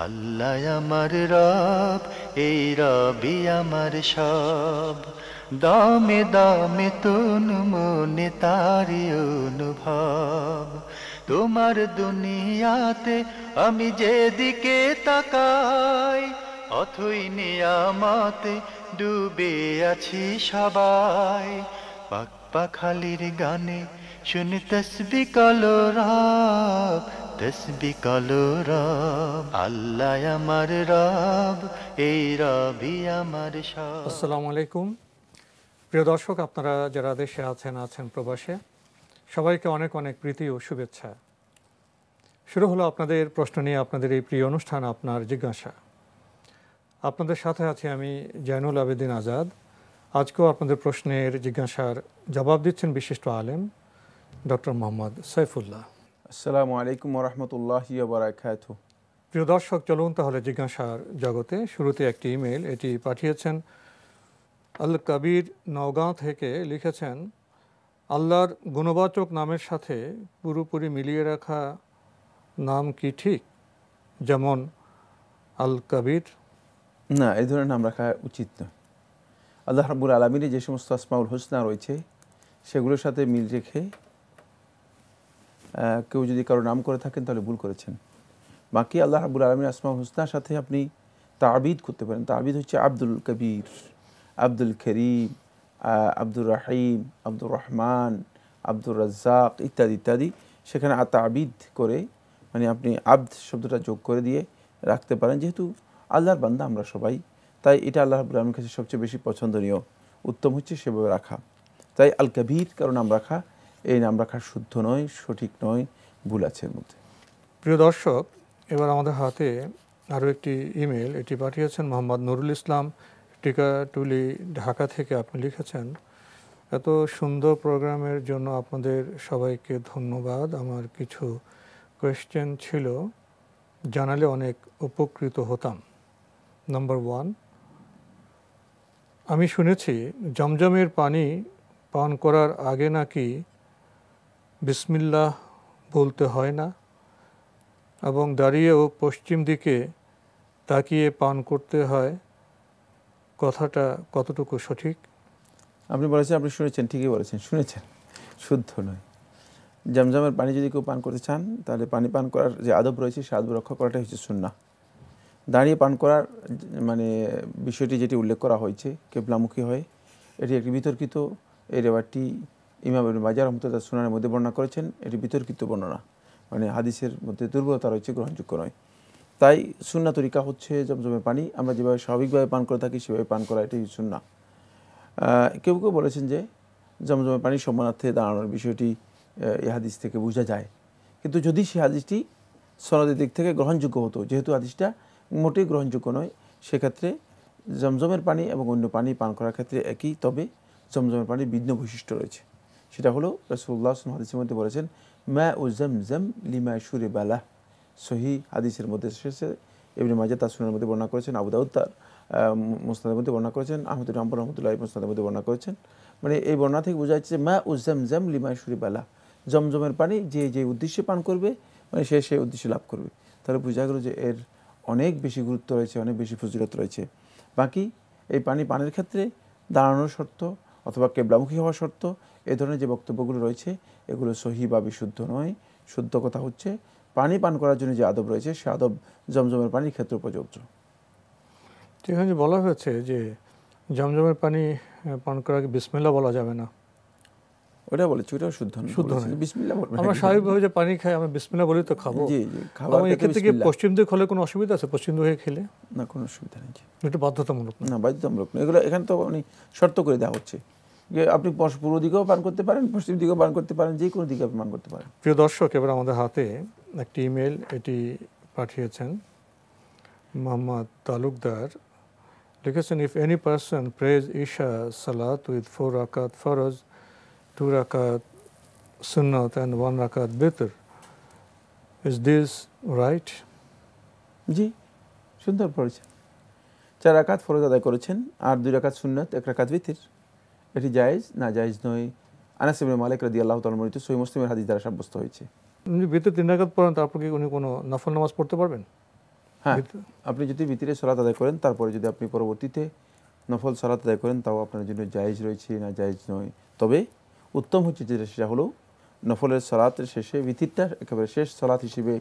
আল্লাহ আমার রব, এই রবি আমার সব। দামে দামে তুন মনে তারি অনুভব। তোমার দুনিয়াতে আমি যেদিকে তাকাই, অথই নিয়ামতে ডুবে আছি সবাই। পাক পাখালির গানে শুনি তসবি কলো রব, তসবি কলো রব। আল্লাহ আমার রব, এই রবি আমার সব। আসসালামু আলাইকুম প্রিয় দর্শক, আপনারা যারা দেশে আছেন প্রবাসে, সবাইকে অনেক অনেক প্রীতি ও শুভেচ্ছা। শুরু হলো আপনাদের প্রশ্ন নিয়ে আপনাদের এই প্রিয় অনুষ্ঠান আপনার জিজ্ঞাসা। আপনাদের সাথে আছি আমি জয়নুল আবেদিন আজাদ। আজকেও আপনাদের প্রশ্নের জিজ্ঞাসার জবাব দিচ্ছেন বিশিষ্ট আলেম ডক্টর মোহাম্মদ সাইফুল্লাহ। আসসালামু আলাইকুম ওরহমতুল্লাহি ওয়া বারাকাতুহু। প্রিয় দর্শক, চলুন তাহলে জিজ্ঞাসার জগতে। শুরুতে একটি ইমেল, এটি পাঠিয়েছেন আল কবির, নওগাঁ থেকে। লিখেছেন, আল্লাহর গুণবাচক নামের সাথে পুরোপুরি মিলিয়ে রাখা নাম কি ঠিক, যেমন আল কবির? না, এই ধরনের নাম রাখা উচিত নয়। আল্লাহ রাব্বুল আলামিনের যে সমস্ত আসমাউল হোসনা রয়েছে সেগুলোর সাথে মিল রেখে কেউ যদি কারো নাম করে থাকেন তাহলে ভুল করেছেন। বাকি আল্লাহ রাব্বুল আলামিনের আসমাউল হোসনার সাথে আপনি তাবিদ করতে পারেন। তাবিদ হচ্ছে আব্দুল কবির, আব্দুল করিম, আব্দুর রাহিম, আব্দুর রহমান, আব্দুর রাজ্জাক ইত্যাদি ইত্যাদি। সেখানে তাবিদ করে মানে আপনি আব্দ শব্দটা যোগ করে দিয়ে রাখতে পারেন। যেহেতু আল্লাহর বান্দা আমরা সবাই, তাই এটা আল্লাহ রাব্বুল আলামিনের কাছে সবচেয়ে বেশি পছন্দনীয়, উত্তম হচ্ছে সেভাবে রাখা। তাই আল কবির কারো নাম রাখা, এই নাম রাখা শুদ্ধ নয়, সঠিক নয়, ভুল আছে এর মধ্যে। প্রিয় দর্শক, এবার আমাদের হাতে আরও একটি ইমেল, এটি পাঠিয়েছেন মোহাম্মদ নুরুল ইসলাম, টিকাটুলি, ঢাকা থেকে। আপনি লিখেছেন, এত সুন্দর প্রোগ্রামের জন্য আপনাদের সবাইকে ধন্যবাদ। আমার কিছু কোয়েশ্চেন ছিল, জানালে অনেক উপকৃত হতাম। নাম্বার 1, আমি শুনেছি জমজমের পানি পান করার আগে নাকি বিসমিল্লাহ বলতে হয় না, এবং দাঁড়িয়েও পশ্চিম দিকে তাকিয়ে পান করতে হয়। কথাটা কতটুকু সঠিক? আপনি বলেছেন, আপনি শুনেছেন, ঠিকই বলেছেন, শুনেছেন, শুদ্ধ নয়। জমজমের পানি যদি কেউ পান করতে চান তাহলে পানি পান করার যে আদব রয়েছে সে আদব রক্ষা করাটাই হচ্ছে সুন্নাহ। দাঁড়িয়ে পান করার মানে বিষয়টি যেটি উল্লেখ করা হয়েছে কেবলামুখী হয়ে, এটি একটি বিতর্কিত। এই রেওয়ায়তটি ইমাম ইবনে মাজাহ রাহমাতুল্লাহ সুনানের মধ্যে বর্ণনা করেছেন। এটি বিতর্কিত বর্ণনা, মানে হাদিসের মধ্যে দুর্বলতা রয়েছে, গ্রহণযোগ্য নয়। তাই সুন্নাহ তরিকা হচ্ছে জমজমের পানি আমরা যেভাবে স্বাভাবিকভাবে পান করে থাকি সেভাবে পান করা, এটাই সুন্নাহ। কেউ কেউ বলেছেন যে জমজমের পানি সম্মানার্থে দাঁড়ানোর বিষয়টি এই হাদিস থেকে বোঝা যায়। কিন্তু যদি সেই হাদিসটি সনদের দিক থেকে গ্রহণযোগ্য হতো, যেহেতু হাদিসটা মোটেই গ্রহণযোগ্য নয়, সেক্ষেত্রে জমজমের পানি এবং অন্য পানি পান করার ক্ষেত্রে একই, তবে জমজমের পানির ভিন্ন বৈশিষ্ট্য রয়েছে। সেটা হলো রাসূলুল্লাহ সাল্লাল্লাহু আলাইহি ওয়াসাল্লাম হাদিসের মধ্যে বলেছেন, মা উ জমজম লিমা শুরিবা লাহ। সহিহ হাদিসের মধ্যে এসেছে, ইবনে মাজাহ তার সুনানের মধ্যে বর্ণনা করেছেন, আবু দাউদ তার মুসনাদের মধ্যে বর্ণনা করেছেন, আহমদ ইবনে হাম্বল রাহমাতুল্লাহি মুসনাদের মধ্যে বর্ণনা করেছেন। মানে এই বর্ণনা থেকে বোঝা যাচ্ছে মা উ জমজম লিমা শুরিবা লাহ, জমজমের পানি যে যে উদ্দেশ্যে পান করবে মানে সে সেই উদ্দেশ্যে লাভ করবে। তাহলে বোঝা গেল যে এর অনেক বেশি গুরুত্ব রয়েছে, অনেক বেশি ফজিলত রয়েছে। বাকি এই পানি পানের ক্ষেত্রে দাঁড়ানোর শর্ত অথবা কেবলামুখী হওয়ার শর্ত, এ ধরনের যে বক্তব্যগুলো রয়েছে এগুলো সহি বা বিশুদ্ধ নয়। শুদ্ধ কথা হচ্ছে পানি পান করার জন্য যে আদব রয়েছে সে আদব জমজমের পানির ক্ষেত্রে প্রযোজ্য। এখানে বলা হয়েছে যে জমজমের পানি পান করার আগে বিসমিল্লাহ বলা যাবে না। ওটা বলেছি, ওটাও শুদ্ধ নয়, শুদ্ধ নয়। বিসমিল্লাহ বলবেন। আমরা স্বাভাবিকভাবে যে পানি খাই, আমরা বিসমিল্লাহ বলি তো খাবো। জি জি, খাবার এক্ষেত্রে কি পশ্চিম দিক হলে কোনো অসুবিধা আছে? পশ্চিম দিকে খেলে না, কোনো অসুবিধা নেই। এটা বাধ্যতামূলক না, বাধ্যতামূলক নয়। এগুলো এখানে তো মানে শর্ত করে দেওয়া হচ্ছে যে আপনি পূর্ব দিকেও পান করতে পারেন, পশ্চিম দিকেও পান করতে পারেন, যে কোনো দিকে আপনি পান করতে পারেন। প্রিয় দর্শক, এবার আমাদের হাতে একটি ইমেল, এটি পাঠিয়েছেন মোহাম্মদ তালুকদার। লিখেছেন, ইফ এনি পারসন প্রেজ ইশা সালাত উইথ 4 রাকাত ফরজ, 2 রাকাত সুন্নাত and 1 রাকাত বিতর, is this right? জি, সুন্দর পড়েছেন। 4 রাকাত ফরজ আদায় করেছেন আর 2 রাকাত সুন্নাত, 1 রাকাত বিতর। এটি জায়েজ না জায়েজ নয়? আনাস ইবনে মালিক রাদিয়াল্লাহু তাআলা বর্ণিত সহিহ মুসলিমের হাদিস দ্বারা সাব্যস্ত হয়েছে। উনি বিতর 3 রাকাত পড়েন, তারপর কি উনি কোনো নফল নামাজ পড়তে পারবেন? হ্যাঁ, আপনি যদি ভিতরে সালাত আদায় করেন তারপরে যদি আপনি পরবর্তীতে নফল সালাত আদায় করেন তাও আপনার জন্য জায়েজ রয়েছে, না জায়েজ নয়। তবে উত্তম হচ্ছে যেটা সেটা হলো নফলের সালাতের শেষে ভিতরটা একেবারে শেষ সালাত হিসেবে,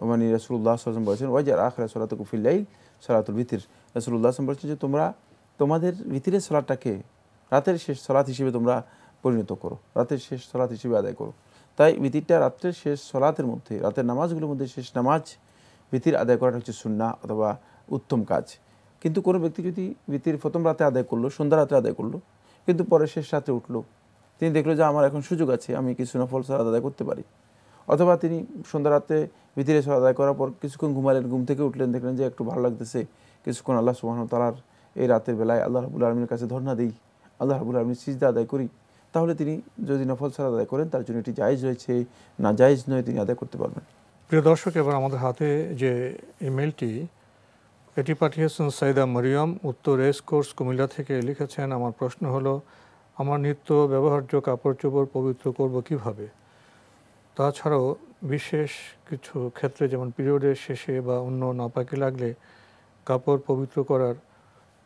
মানে রাসূলুল্লাহ সাল্লাল্লাহু আলাইহি ওয়াসাল্লাম বলেছেন ওয়াজআল আখিরা সালাতুকুম ফিল লাইল সালাতুল ভিতর। রাসূলুল্লাহ সাল্লাল্লাহু আলাইহি ওয়াসাল্লাম বলেছেন যে তোমরা তোমাদের ভিতরের সালাতটাকে রাতের শেষ সালাত হিসেবে তোমরা পরিণত করো, রাতের শেষ সালাত হিসেবে আদায় করো। তাই ভিতরটা রাত্রের শেষ সালাতের মধ্যে, রাতের নামাজগুলোর মধ্যে শেষ নামাজ ভিতর আদায় করাটা হচ্ছে সুন্নাহ অথবা উত্তম কাজ। কিন্তু কোনো ব্যক্তি যদি ভিতর প্রথম রাতে আদায় করলো, সন্ধ্যা রাতে আদায় করলো, কিন্তু পরে শেষ রাতে উঠলো, তিনি দেখলো যে আমার এখন সুযোগ আছে, আমি কিছু নফল সালাত আদায় করতে পারি। অথবা তিনি সন্ধ্যা রাতে ভিতরে সালাত আদায় করার পর কিছুক্ষণ ঘুমালেন, ঘুম থেকে উঠলেন, দেখলেন যে একটু ভালো লাগতেছে, কিছুক্ষণ আল্লাহ সুবহানাহু ওয়া তাআলার এই রাতের বেলায় আল্লাহ রাব্বুল আলামিনের কাছে ধর্ণা দিই, আল্লাহ রাব্বুল আলামিনের সিজদা আদায় করি, তাহলে তিনি যদি নফল সালাত আদায় করেন তার জন্য এটি জায়েজ রয়েছে, না জায়েজ নয় তিনি আদায় করতে পারবেন। প্রিয় দর্শক, এবার আমাদের হাতে যে ইমেলটি, এটি পাঠিয়েছেন সাইদা মরিয়ম, উত্তর রেসকোর্স কুমিল্লা থেকে লিখেছেন, আমার প্রশ্ন হলো আমার নিত্য ব্যবহার্য কাপড় চোপড় পবিত্র করব কিভাবে? তাছাড়াও বিশেষ কিছু ক্ষেত্রে যেমন পিরিয়ডের শেষে বা অন্য নাপাকি লাগলে কাপড় পবিত্র করার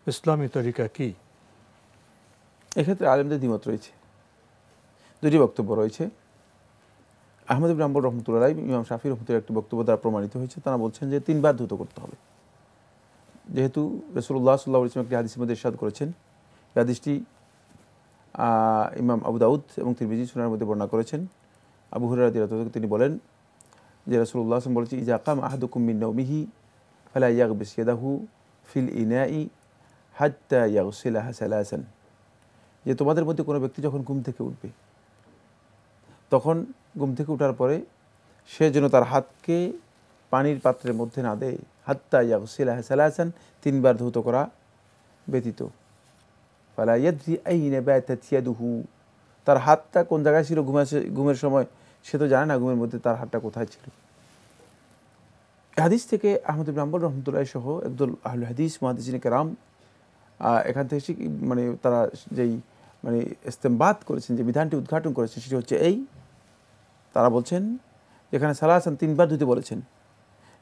ইসলামী তরিকা কি? এক্ষেত্রে আলেমদের দ্বিমত রয়েছে, দুটি বক্তব্য রয়েছে। আহমদ ইবনে হাম্বল রহমতুল্লাহ আলাইহি, ইমাম শাফি রহমতুল্লাহ একটি বক্তব্য দ্বারা প্রমাণিত হয়েছে। তারা বলছেন যে 3 বার ধুত করতে হবে, যেহেতু রাসূলুল্লাহ সাল্লাল্লাহু আলাইহি ওয়াসাল্লাম একটি হাদিসের মধ্যে ইরশাদ করেছেন। এই হাদিসটি ইমাম আবু দাউদ এবং তিরমিজি সুনানের মধ্যে বর্ণনা করেছেন। আবু হুরায়রা রাদিয়াল্লাহু আনহু তিনি বলেন যে রাসূলুল্লাহ সাল্লাল্লাহু আলাইহি ওয়াসাল্লাম বলেছেন, ইজা কাম আহাদুকুম মিন নাওমিহি ফালা ইয়াগবিস ইয়াদাহু ফিল ইনাই হাত্তা ইয়াগসিলাহা সালাসান। যে তোমাদের মধ্যে কোনো ব্যক্তি যখন ঘুম থেকে উঠবে, তখন ঘুম থেকে ওঠার পরে সে যেন তার হাতকে পানির পাত্রের মধ্যে না দেয়, হাত্তা ইয়াগসিলাহা সালাসান, 3 বার ধৌত করা ব্যতীত। ফালা ইয়াদরি আইনা বাতাত ইয়াদুহু, তার হাতটা কোন জায়গায় ছিল ঘুমের সময় সে তো জানে না ঘুমের মধ্যে তার হাতটা কোথায় ছিল। হাদিস থেকে আহমদ ইবনে হাম্বল রহমতুল্লাহ সহ একদল আহলে হাদিস মুহাদ্দিসিনে কেরাম এখান থেকে মানে তারা যেই মানে ইস্তেমবাত করেছেন, যে বিধানটি উদ্ঘাটন করেছেন, সেটি হচ্ছে এই, তারা বলছেন এখানে সালাসান 3 বার ধুতে বলেছেন,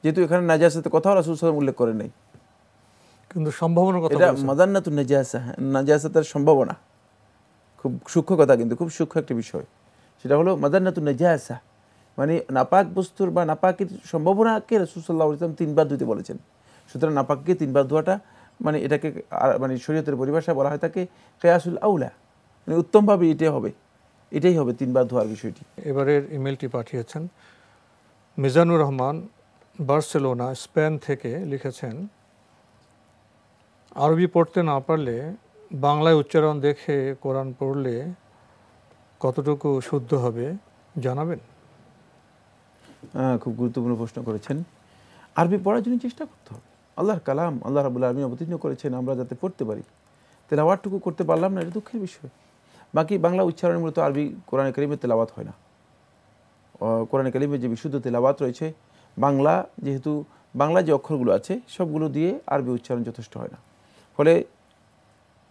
যেহেতু এখানে নাজাসাতের কথাও রাসূল সাল্লাল্লাহু আলাইহি ওয়াসাল্লাম উল্লেখ করেন নাই, কিন্তু সম্ভাবনার কথা এটা মাযান্নাতুন নাজাসা, নাজাসাতের সম্ভাবনা, খুব সূক্ষ্ম কথা, কিন্তু খুব সূক্ষ্ম একটা বিষয়। সেটা হলো মাযান্নাতুন নাজাসা, মানে নাপাক বস্তুর বা নাপাকের সম্ভাবনাকে রাসূল সাল্লাল্লাহু আলাইহি ওয়াসাল্লাম 3 বার ধুতে বলেছেন। সুতরাং নাপাককে 3 বার ধোয়াটা মানে এটাকে মানে শরীয়তের পরিভাষায় বলা হয় তাকে কিয়াসুল আউলা, মানে উত্তমভাবে এটাই হবে 3 বার ধোয়ার বিষয়টি। এবারের ইমেলটি পাঠিয়েছেন মিজানুর রহমান, বার্সেলোনা, স্পেন থেকে লিখেছেন, আরবি পড়তে না পারলে বাংলায় উচ্চারণ দেখে কোরআন পড়লে কতটুকু শুদ্ধ হবে জানাবেন? খুব গুরুত্বপূর্ণ প্রশ্ন করেছেন। আরবি পড়ার জন্য চেষ্টা করতে হবে। আল্লাহর কালাম আল্লাহ রাব্বুল আলামিন অবতীর্ণ করেছেন আমরা যাতে পড়তে পারি, তেলাওয়াতটুকু করতে পারলাম না, এটা দুঃখের বিষয়। বাকি বাংলা উচ্চারণের মূলত আরবি কোরআনে কারিমের তেলাওয়াত হয় না। কোরআনে কারিমের যে বিশুদ্ধ তেলাওয়াত রয়েছে, বাংলা যেহেতু বাংলা যে অক্ষরগুলো আছে সবগুলো দিয়ে আরবি উচ্চারণ যথেষ্ট হয় না। ফলে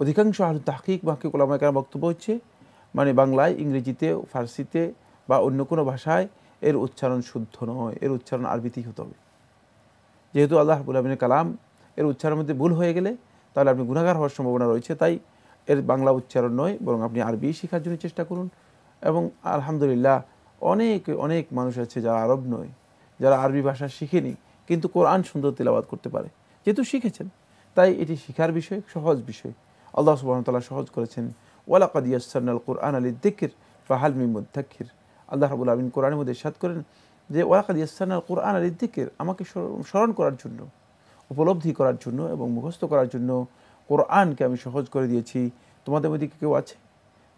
অধিকাংশ আহলে তাহকিক মুহাক্কিক উলামায়ে কেরাম বক্তব্য হচ্ছে মানে বাংলায়, ইংরেজিতে, ফার্সিতে বা অন্য কোনো ভাষায় এর উচ্চারণ শুদ্ধ নয়, এর উচ্চারণ আরবিতেই হতে হবে। যেহেতু আল্লাহ রাব্বুল আলামিনের কালাম, এর উচ্চারণের মধ্যে ভুল হয়ে গেলে তাহলে আপনি গুনাহগার হওয়ার সম্ভাবনা রয়েছে। তাই এর বাংলা উচ্চারণ নয়, বরং আপনি আরবি শেখার জন্য চেষ্টা করুন। এবং আলহামদুলিল্লাহ অনেক অনেক মানুষ আছে যারা আরব নয়, যারা আরবি ভাষা শিখেনি কিন্তু কোরআন সুন্দর তেলাওয়াত করতে পারে, যেহেতু শিখেছেন। তাই এটি শিখার বিষয়, সহজ বিষয়। আল্লাহ সুবহানাহু ওয়া তাআলা সহজ করেছেন, ওয়ালাকাদ ইয়াসসারনাল কুরআনা লিয-যিকর ফাহাল মিন মুদ্দাক্কির। আল্লাহ রাব্বুল আলামিন কোরআনের মধ্যে ইরশাদ করেন যে ওয়ালাকাদ ইয়াসসারনাল কুরআনা লিয-যিকর, আমাকে স্মরণ করার জন্য, উপলব্ধি করার জন্য এবং মুখস্থ করার জন্য কোরআনকে আমি সহজ করে দিয়েছি। তোমাদের মধ্যে কেউ আছে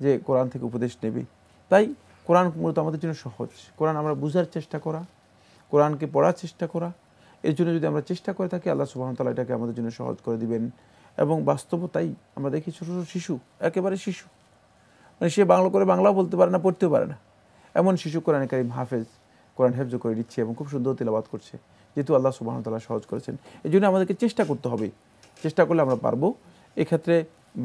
যে কোরআন থেকে উপদেশ নেবে? তাই কোরআন মূলত আমাদের জন্য সহজ। কোরআন আমরা বুঝার চেষ্টা করা, কোরআনকে পড়ার চেষ্টা করা, এর জন্য যদি আমরা চেষ্টা করে থাকি আল্লাহ সুবহানাহু ওয়া তাআলা এটাকে আমাদের জন্য সহজ করে দিবেন। এবং বাস্তবতাই আমরা দেখি ছোটো ছোটো শিশু, একেবারে শিশু, মানে সে বাংলা করে বাংলাও বলতে পারে না, পড়তেও পারে না, এমন শিশু কোরআনে কারীম হাফেজ, কোরআন হেফজ করে দিচ্ছে এবং খুব সুন্দর তেলাওয়াত করছে, যেহেতু আল্লাহ সুবহানাহু ওয়া তাআলা সহজ করেছেন। এই জন্য আমাদেরকে চেষ্টা করতে হবে, চেষ্টা করলে আমরা পারবো। এক্ষেত্রে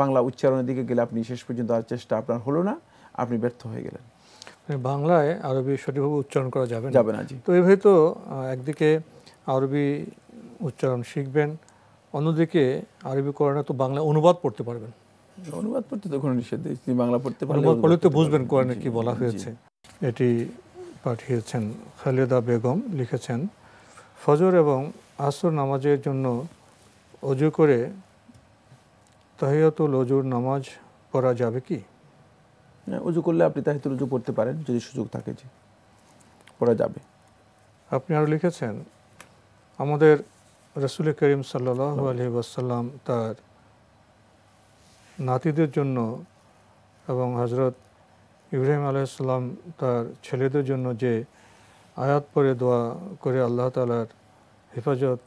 বাংলা উচ্চারণের দিকে গেলে আপনি শেষ পর্যন্ত আর চেষ্টা আপনার হলো না, আপনি ব্যর্থ হয়ে গেলেন। বাংলায় আরবি সঠিকভাবে উচ্চারণ করা যাবে না। জি। তো এভাবে তো একদিকে আরবি উচ্চারণ শিখবেন, অন্যদিকে আরবি কোরআনে তো বাংলা অনুবাদ পড়তে পারবেন। অনুবাদ পড়তে তো কোনো নিষেধ নেই, তিনি বাংলা পড়তে পারলে অনুবাদ পড়লে তো পড়তে বুঝবেন পারবেন। কোরআনে জি, কি বলা জি। হয়েছে। এটি পাঠিয়েছেন খালেদা বেগম, লিখেছেন ফজর এবং আসর নামাজের জন্য অজু করে তাহিয়াতুল অজুর নামাজ পড়া যাবে কি? হ্যাঁ, উজু করলে আপনি তাহিয়াতুল উজু পড়তে পারেন, যদি সুযোগ থাকে, যে পড়া যাবে। আপনি আরও লিখেছেন আমাদের রাসূল করিম সাল্লাল্লাহু আলাইহি ওয়াসাল্লাম তার নাতিদের জন্য এবং হযরত ইব্রাহিম আলাইহিস সালাম তার ছেলেদের জন্য যে আয়াত পড়ে দোয়া করে আল্লাহ তাআলার হেফাজত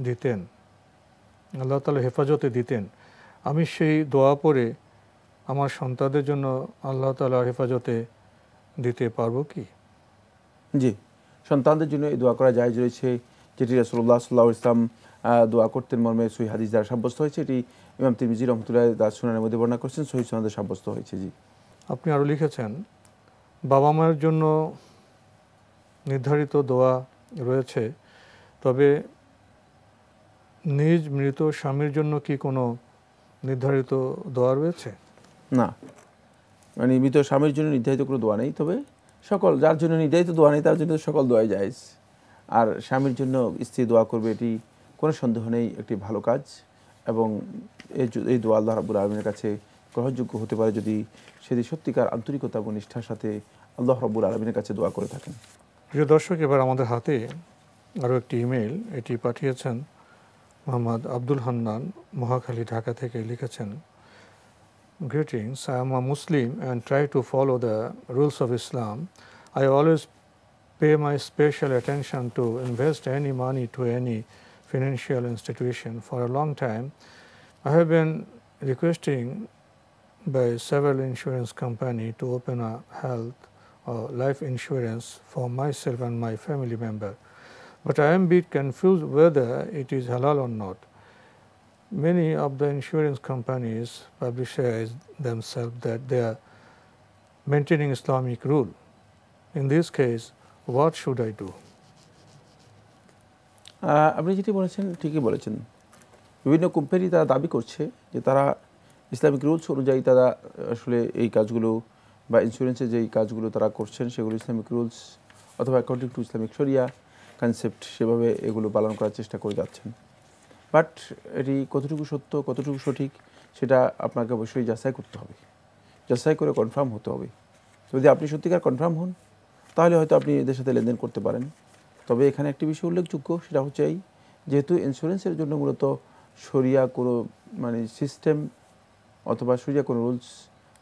দিতেন, আল্লাহ তাআলা হেফাজতে দিতেন, আমি সেই দোয়া পড়ে আমার সন্তানদের জন্য আল্লাহ তাআলার হেফাজতে দিতে পারবো কি? জি, সন্তানদের জন্য এই দোয়া করা জায়েজ রয়েছে, যেটি রাসূলুল্লাহ সাল্লাল্লাহু আলাইহি ওয়াসাল্লাম দোয়া করতেন মর্মে সহিহ হাদিস দ্বারা সাব্যস্ত হয়েছে। এটি ইমাম তিরমিজি রাহমাতুল্লাহ তার সুনানের মধ্যে বর্ণনা করেছেন, সহিহ সনদে সাব্যস্ত হয়েছে। জি, আপনি আরও লিখেছেন বাবা মায়ের জন্য নির্ধারিত দোয়া রয়েছে, তবে নিজ মৃত স্বামীর জন্য কি কোনো নির্ধারিত দোয়া রয়েছে? না, মানে মৃত স্বামীর জন্য নির্ধারিত কোনো দোয়া নেই, তবে সকল যার জন্য নির্ধারিত দোয়া নেই তার জন্য সকল দোয়াই জায়েজ। আর স্বামীর জন্য স্ত্রী দোয়া করবে, এটি কোনো সন্দেহ নেই একটি ভালো কাজ, এবং এই দোয়া আল্লাহ রাব্বুল আলামিনের কাছে গ্রহণযোগ্য হতে পারে যদি সেটি সত্যিকার আন্তরিকতা এবং নিষ্ঠার সাথে আল্লাহ রাব্বুল আলামিনের কাছে দোয়া করে থাকেন। প্রিয় দর্শক, এবার আমাদের হাতে আরও একটি ইমেল। এটি পাঠিয়েছেন মোহাম্মদ আব্দুল হান্নান, মহাখালী, ঢাকা থেকে। লিখেছেন Greetings, I am a Muslim and try to follow the rules of Islam. I always pay my special attention to invest any money to any financial institution. For a long time, I have been requesting by several insurance companies to open a health or life insurance for myself and my family member. But I am a bit confused whether it is halal or not. Many of the insurance companies publicize themselves that they are maintaining Islamic rule. In this case, what should I do? আপনি যেটি বলেছেন ঠিকই বলেছেন। বিভিন্ন company তারা দাবি করছে যে তারা ইসলামিক রুলস অনুযায়ী তারা আসলে এই কাজগুলো বা ইন্স্যুরেন্সের যেই কাজগুলো তারা করছেন সেগুলো ইসলামিক রুলস অথবা অ্যাকর্ডিং টু ইসলামিক শরিয়া কনসেপ্ট সেভাবে এগুলো পালন করার চেষ্টা করে যাচ্ছেন। বাট এটি কতটুকু সত্য, কতটুকু সঠিক, সেটা আপনাকে অবশ্যই যাচাই করতে হবে, যাচাই করে কনফার্ম হতে হবে। যদি আপনি সত্যিকার কনফার্ম হন তাহলে হয়তো আপনি এদের সাথে লেনদেন করতে পারেন। তবে এখানে একটি বিষয় উল্লেখযোগ্য, সেটা হচ্ছে এই, যেহেতু ইন্স্যুরেন্সের জন্য মূলত শরিয়া কোনো মানে সিস্টেম অথবা শরিয়া কোনো রুলস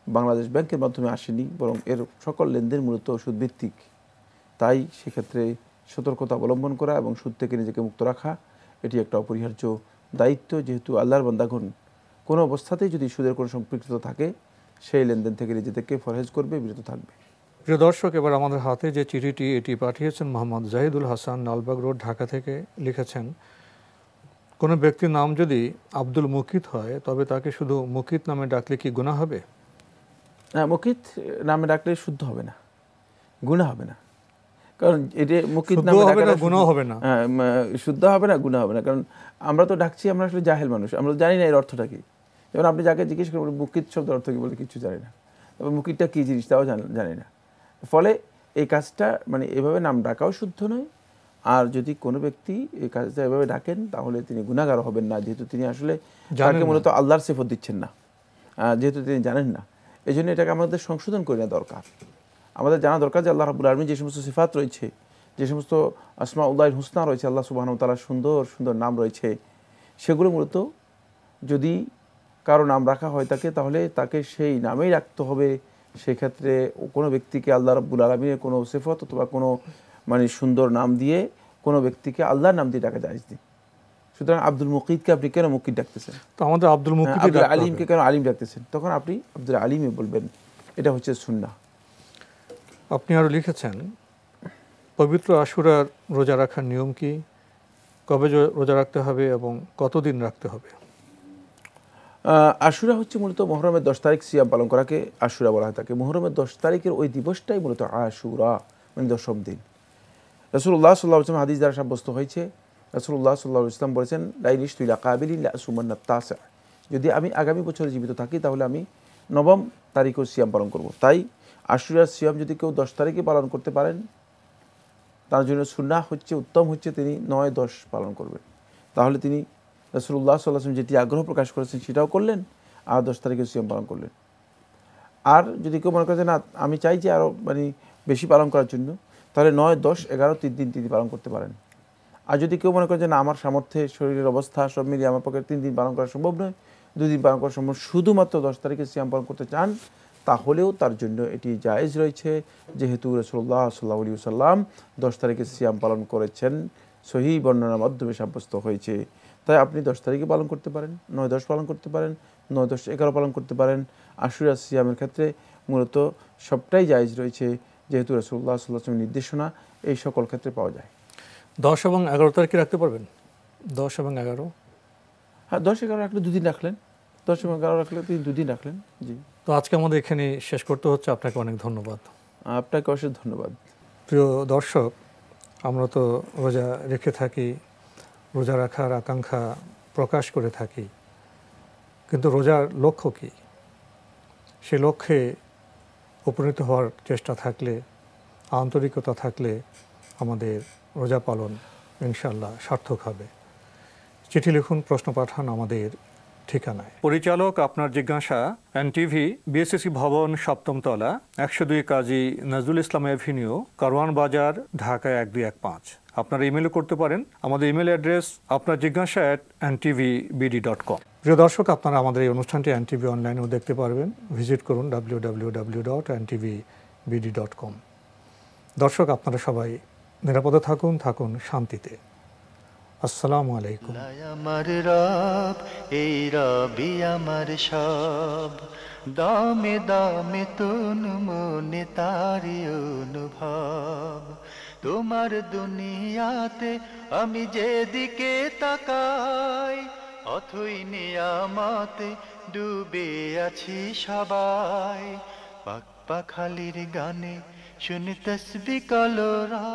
বাংলাদেশ ব্যাংকের মাধ্যমে আসেনি, বরং এর সকল লেনদেন মূলত সুদভিত্তিক। তাই সেক্ষেত্রে সতর্কতা অবলম্বন করা এবং সুদ থেকে নিজেকে মুক্ত রাখা এটি একটা অপরিহার্য দায়িত্ব। যেহেতু আল্লাহর বান্দাগণ কোনো অবস্থাতেই যদি সুদের কোনো সম্পৃক্ততা থাকে সেই লেনদেন থেকে নিজেদেরকে পরহেজ করবে, বিরত থাকবে। প্রিয় দর্শক, এবার আমাদের হাতে যে চিঠিটি এটি পাঠিয়েছেন মোহাম্মদ জাহিদুল হাসান, লালবাগ রোড, ঢাকা থেকে। লিখেছেন কোনো ব্যক্তির নাম যদি আব্দুল মুকিত হয় তবে তাকে শুধু মুকিত নামে ডাকলে কি গুনাহ হবে? মুকিত নামে ডাকলে শুদ্ধ হবে না, গুনাহ হবে না। কারণ এটা মুকিত নামে হবে না, গুনাহ হবে না। শুদ্ধ হবে না, গুনাহ হবে না। কারণ আমরা তো ডাকছি, আমরা আসলে জাহেল মানুষ, আমরা জানি না এর অর্থটা কি। যেমন আপনি যাকে জিজ্ঞেস করেন মুকিত শব্দের অর্থ কি, বলে কিছু জানি না, তবে মুকিতটা কী জিনিস তাও জানি না। ফলে এই কাজটা মানে এভাবে নাম ডাকাও শুদ্ধ নয়। আর যদি কোনো ব্যক্তি এই কাজটা এভাবে ডাকেন তাহলে তিনি গুনাহগার হবেন না, যেহেতু তিনি আসলে তাকে মূলত আল্লাহর সিফত দিচ্ছেন না, যেহেতু তিনি জানেন না। এই জন্য এটাকে আমাদের সংশোধন করে নেওয়া দরকার। আমাদের জানা দরকার যে আল্লাহ রাব্বুল আলামিন যে সমস্ত সিফাত রয়েছে, যে সমস্ত আসমাউল্লাহিল হুসনা রয়েছে, আল্লাহ সুবহানাহু ওয়া তাআলার সুন্দর সুন্দর নাম রয়েছে, সেগুলো মূলত যদি কারো নাম রাখা হয় তাকে, তাহলে তাকে সেই নামেই রাখতে হবে। সেক্ষেত্রে কোনো ব্যক্তিকে আল্লাহ রাব্বুল আলামিনের কোনো সিফত অথবা কোনো মানে সুন্দর নাম দিয়ে কোনো ব্যক্তিকে আল্লাহর নাম দিয়ে ডাকা জায়েজ নেই। সুতরাং আব্দুল মুকিতকে আপনি কেন মুকিত ডাকতেছেন? তো আমাদের আব্দুল মুকিত, আব্দুল আলিমকে কেন আলিম ডাকতেছেন? তখন আপনি আব্দুল আলিমই বলবেন, এটা হচ্ছে সুন্নাহ। আপনি আরও লিখেছেন পবিত্র আশুরার রোজা রাখার নিয়ম কি, কবে রোজা রাখতে হবে এবং কতদিন রাখতে হবে? আশুরা হচ্ছে মূলত মুহররমের 10 তারিখ সিয়াম পালন করাকে আশুরা বলা হয় থাকে। মুহররমের 10 তারিখের ওই দিবসটাই মূলত আশুরা, মানে 10ম দিন। রাসূলুল্লাহ সাল্লাল্লাহু আলাইহি ওয়াসাল্লাম হাদিস দ্বারা সাব্যস্ত হয়েছে, রাসূলুল্লাহ সাল্লাল্লাহু আলাইহি ওয়াসাল্লাম বলেছেন লাইনিশ তুইলা কাবিলিন লা সুমান্নাত তাসা, যদি আমি আগামী বছরে জীবিত থাকি তাহলে আমি 9 তারিখও সিয়াম পালন করব। তাই আশুরার সিয়াম যদি কেউ 10 তারিখে পালন করতে পারেন তার জন্য সুন্নাহ হচ্ছে, উত্তম হচ্ছে তিনি 9-10 পালন করবেন। তাহলে তিনি রাসূলুল্লাহ সাল্লাল্লাহু আলাইহি ওয়াসাল্লাম যেটি আগ্রহ প্রকাশ করেছেন সেটাও করলেন, আর 10 তারিখে সিয়াম পালন করলেন। আর যদি কেউ মনে করে যে না আমি চাই যে আরও বেশি পালন করার জন্য, তাহলে 9, 10, 11 3 দিন তিনি পালন করতে পারেন। আর যদি কেউ মনে করে যে না আমার সামর্থ্যে শরীরের অবস্থা সব মিলিয়ে আমার পক্ষে 3 দিন পালন করা সম্ভব নয়, 2 দিন পালন করা সম্ভব, শুধুমাত্র 10 তারিখে সিয়াম পালন করতে চান, তাহলেও তার জন্য এটি জায়েজ রয়েছে, যেহেতু রাসূলুল্লাহ সাল্লাল্লাহু আলাইহি ওয়াসাল্লাম 10 তারিখে সিয়াম পালন করেছেন, সহিহ বর্ণনার মাধ্যমে সাব্যস্ত হয়েছে। তাই আপনি 10 তারিখে পালন করতে পারেন, 9, 10 পালন করতে পারেন, 9, 10, 11 পালন করতে পারেন। আশুরা সিয়ামের ক্ষেত্রে মূলত সবটাই জায়েজ রয়েছে, যেহেতু রাসূলুল্লাহ সাল্লাল্লাহু আলাইহি ওয়াসাল্লামের নির্দেশনা এই সকল ক্ষেত্রে পাওয়া যায়। 10 এবং 11 তারিখে রাখতে পারবেন? 10 এবং 11? হ্যাঁ, 10, 11 রাখলে 2 দিন রাখলেন, 10 এবং 11 রাখলে 2 দিন রাখলেন। জি, তো আজকে আমাদের এখানে শেষ করতে হচ্ছে। আপনাকে অনেক ধন্যবাদ। আপনাকে অশেষ ধন্যবাদ। প্রিয় দর্শক, আমরা তো রোজা রেখে থাকি, রোজা রাখার আকাঙ্ক্ষা প্রকাশ করে থাকি, কিন্তু রোজার লক্ষ্য কী? সে লক্ষ্যে উপনীত হওয়ার চেষ্টা থাকলে, আন্তরিকতা থাকলে আমাদের রোজা পালন ইনশাআল্লাহ সার্থক হবে। চিঠি লিখুন, প্রশ্ন পাঠান আমাদের ঠিকানায়। পরিচালক আপনার জিজ্ঞাসা, এনটিভি, বিএসসি ভবন, 7ম তলা, 102 কাজী নজরুল ইসলাম এভিনিউ, কারওয়ান বাজার, ঢাকা 1215। আপনারা ইমেলও করতে পারেন। আমাদের ইমেল অ্যাড্রেস আপনার জিজ্ঞাসা @ntvbd.com। প্রিয় দর্শক, আপনারা আমাদের এই অনুষ্ঠানটি এনটিভি অনলাইনেও দেখতে পারবেন। ভিজিট করুন www.ntvbd.com। দর্শক, আপনারা সবাই নিরাপদে থাকুন, থাকুন শান্তিতে। আসসালামু আলাইকুম। আমার রব, এই রবি আমার সব, দামে দামে তুন মনে তারি অনুভব। তোমার দুনিয়াতে আমি যেদিকে তাকাই, অথই নিয়ামতে ডুবে আছি সবাই। পাক পাখালির গানে শুনি তসবিহ কলরা।